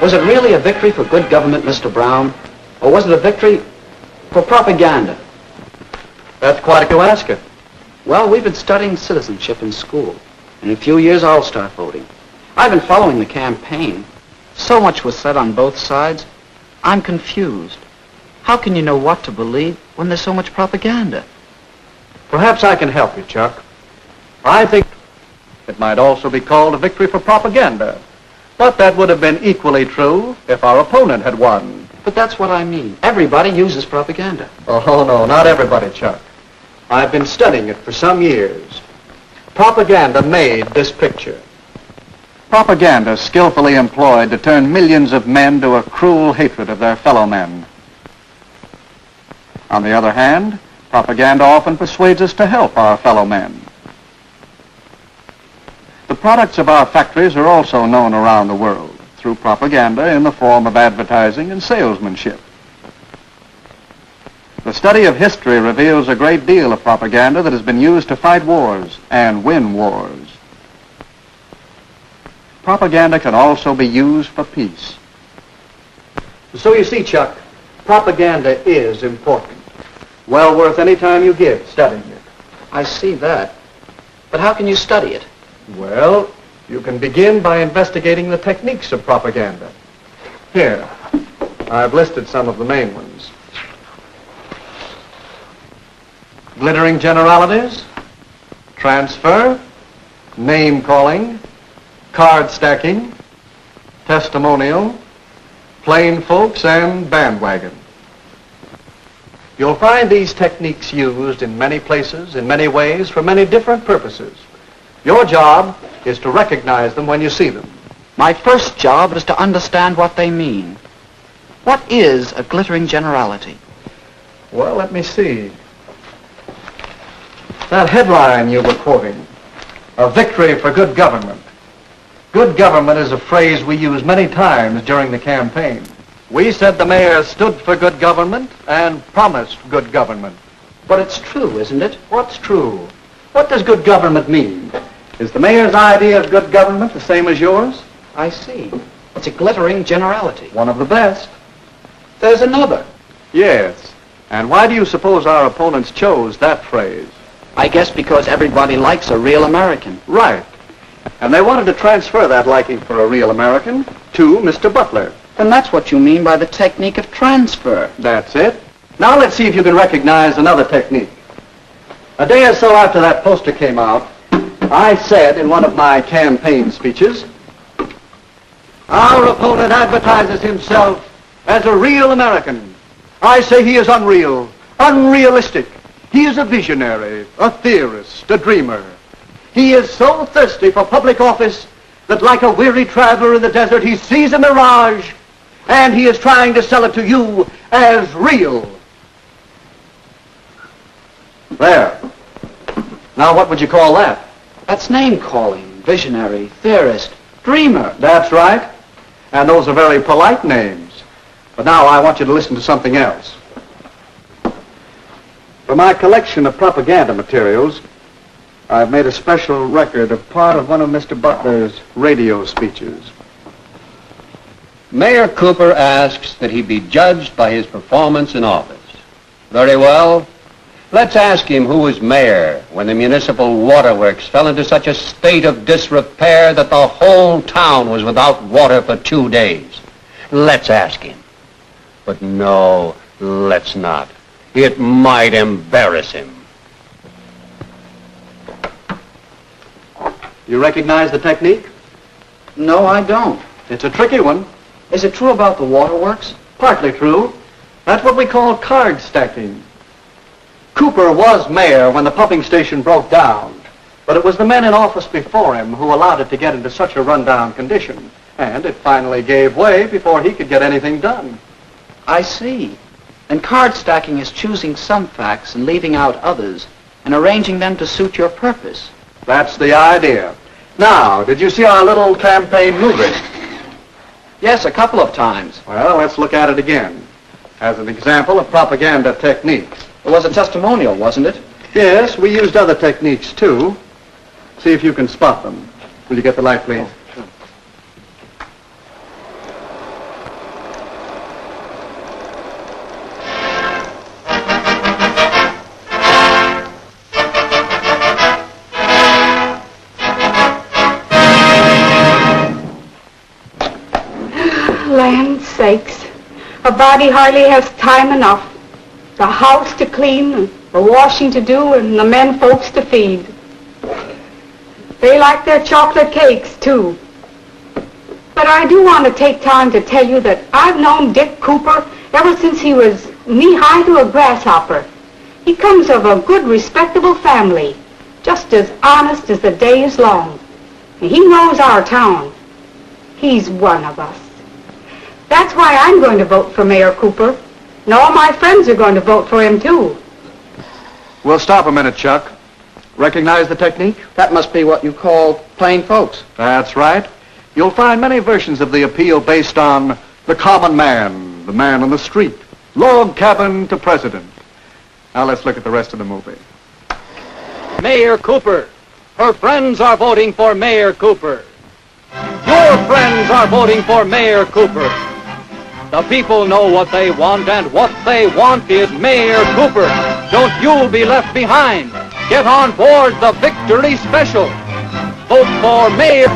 Was it really a victory for good government, Mr. Brown? Or was it a victory for propaganda? That's quite a question. Well, we've been studying citizenship in school. In a few years, I'll start voting. I've been following the campaign. So much was said on both sides. I'm confused. How can you know what to believe when there's so much propaganda? Perhaps I can help you, Chuck. I think it might also be called a victory for propaganda. But that would have been equally true if our opponent had won. But that's what I mean. Everybody uses propaganda. Oh, no, not everybody, Chuck. I've been studying it for some years. Propaganda made this picture. Propaganda skillfully employed to turn millions of men to a cruel hatred of their fellow men. On the other hand, propaganda often persuades us to help our fellow men. The products of our factories are also known around the world through propaganda in the form of advertising and salesmanship. The study of history reveals a great deal of propaganda that has been used to fight wars and win wars. Propaganda can also be used for peace. So you see, Chuck, propaganda is important. Well worth any time you give studying it. I see that. But how can you study it? Well, you can begin by investigating the techniques of propaganda. Here, I've listed some of the main ones. Glittering generalities, transfer, name-calling, card stacking, testimonial, plain folks, and bandwagon. You'll find these techniques used in many places, in many ways, for many different purposes. Your job is to recognize them when you see them. My first job is to understand what they mean. What is a glittering generality? Well, let me see. That headline you were quoting, a victory for good government. Good government is a phrase we use many times during the campaign. We said the mayor stood for good government and promised good government. But it's true, isn't it? What's true? What does good government mean? Is the mayor's idea of good government the same as yours? I see. It's a glittering generality. One of the best. There's another. Yes. And why do you suppose our opponents chose that phrase? I guess because everybody likes a real American. Right. And they wanted to transfer that liking for a real American to Mr. Butler. And that's what you mean by the technique of transfer. That's it. Now let's see if you can recognize another technique. A day or so after that poster came out, I said in one of my campaign speeches, our opponent advertises himself as a real American. I say he is unreal, unrealistic. He is a visionary, a theorist, a dreamer. He is so thirsty for public office that like a weary traveler in the desert, he sees a mirage and he is trying to sell it to you as real. There. Now what would you call that? That's name-calling, visionary, theorist, dreamer. That's right. And those are very polite names. But now I want you to listen to something else. For my collection of propaganda materials, I've made a special record of part of one of Mr. Butler's radio speeches. Mayor Cooper asks that he be judged by his performance in office. Very well. Let's ask him who was mayor when the municipal waterworks fell into such a state of disrepair that the whole town was without water for 2 days. Let's ask him. But no, let's not. It might embarrass him. You recognize the technique? No, I don't. It's a tricky one. Is it true about the waterworks? Partly true. That's what we call card stacking. Cooper was mayor when the pumping station broke down, but it was the men in office before him who allowed it to get into such a rundown condition, and it finally gave way before he could get anything done. I see. And card stacking is choosing some facts and leaving out others and arranging them to suit your purpose. That's the idea. Now, did you see our little campaign movie? Yes, a couple of times. Well, let's look at it again as an example of propaganda techniques. It was a testimonial, wasn't it? Yes, we used other techniques, too. See if you can spot them. Will you get the light, please? Oh, sure. sakes. A body hardly has time enough. The house to clean, the washing to do, and the men folks to feed. They like their chocolate cakes, too. But I do want to take time to tell you that I've known Dick Cooper ever since he was knee-high to a grasshopper. He comes of a good, respectable family, just as honest as the day is long. And he knows our town. He's one of us. That's why I'm going to vote for Mayor Cooper. And all my friends are going to vote for him, too. We'll stop a minute, Chuck. Recognize the technique? That must be what you call plain folks. That's right. You'll find many versions of the appeal based on the common man, the man on the street, log cabin to president. Now let's look at the rest of the movie. Mayor Cooper. Her friends are voting for Mayor Cooper. Your friends are voting for Mayor Cooper. The people know what they want, and what they want is Mayor Cooper. Don't you be left behind. Get on board the Victory Special. Vote for Mayor.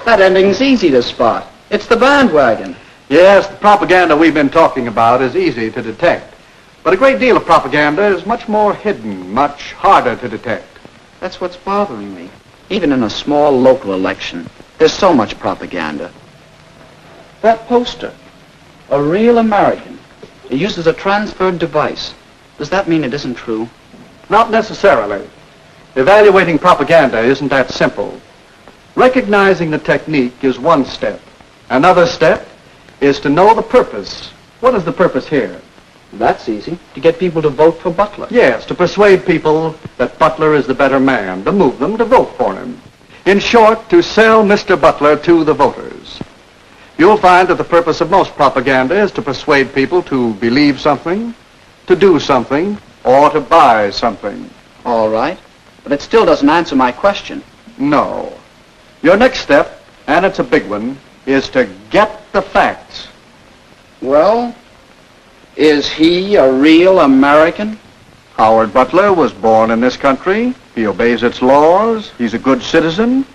That ending's easy to spot. It's the bandwagon. Yes, the propaganda we've been talking about is easy to detect. But a great deal of propaganda is much more hidden, much harder to detect. That's what's bothering me. Even in a small local election, there's so much propaganda. That poster, a real American. It uses a transferred device. Does that mean it isn't true? Not necessarily. Evaluating propaganda isn't that simple. Recognizing the technique is one step. Another step is to know the purpose. What is the purpose here? That's easy. To get people to vote for Butler. Yes, to persuade people that Butler is the better man, to move them to vote for him. In short, to sell Mr. Butler to the voters. You'll find that the purpose of most propaganda is to persuade people to believe something, to do something, or to buy something. All right. But it still doesn't answer my question. No. Your next step, and it's a big one, is to get the facts. Well, is he a real American? Howard Butler was born in this country. He obeys its laws. He's a good citizen.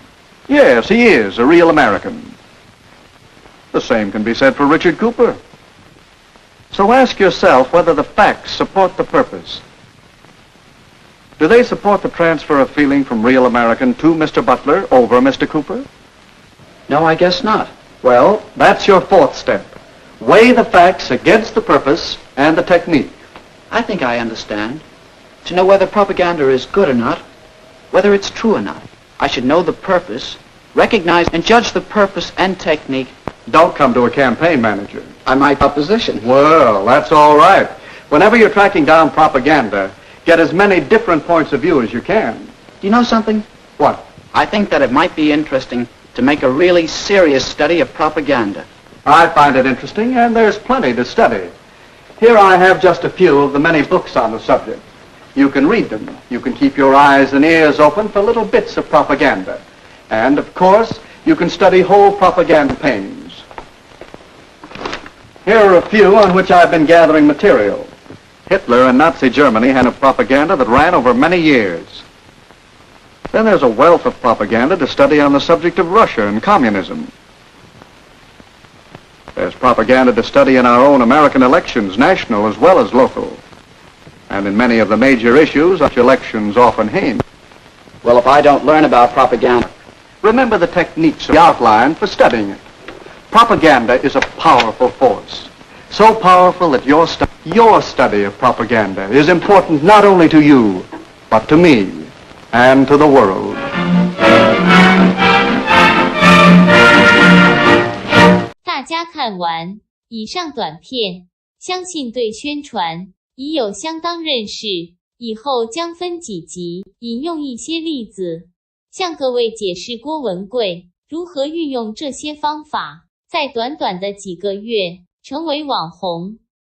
Yes, he is a real American. The same can be said for Richard Cooper. So ask yourself whether the facts support the purpose. Do they support the transfer of feeling from real American to Mr. Butler over Mr. Cooper? No, I guess not. Well, that's your fourth step. Weigh the facts against the purpose and the technique. I think I understand. To know whether propaganda is good or not, whether it's true or not, I should know the purpose, recognize and judge the purpose and technique. Don't come to a campaign manager. I might opposition. Well, that's all right. Whenever you're tracking down propaganda, get as many different points of view as you can. Do you know something? What? I think that it might be interesting to make a really serious study of propaganda. I find it interesting, and there's plenty to study. Here I have just a few of the many books on the subject. You can read them. You can keep your eyes and ears open for little bits of propaganda. And, of course, you can study whole propaganda campaigns. Here are a few on which I've been gathering material. Hitler and Nazi Germany had a propaganda that ran over many years. Then there's a wealth of propaganda to study on the subject of Russia and communism. There's propaganda to study in our own American elections, national as well as local. And in many of the major issues, such elections often hinge. Well, if I don't learn about propaganda, Remember the techniques we outlined for studying it. Propaganda is a powerful force. So powerful that your study of propaganda is important not only to you, but to me and to the world. 大家看完以上短片，相信对宣传已有相当认识，以后将分几集引用一些例子，向各位解释郭文贵如何运用这些方法，在短短的几个月成为网红。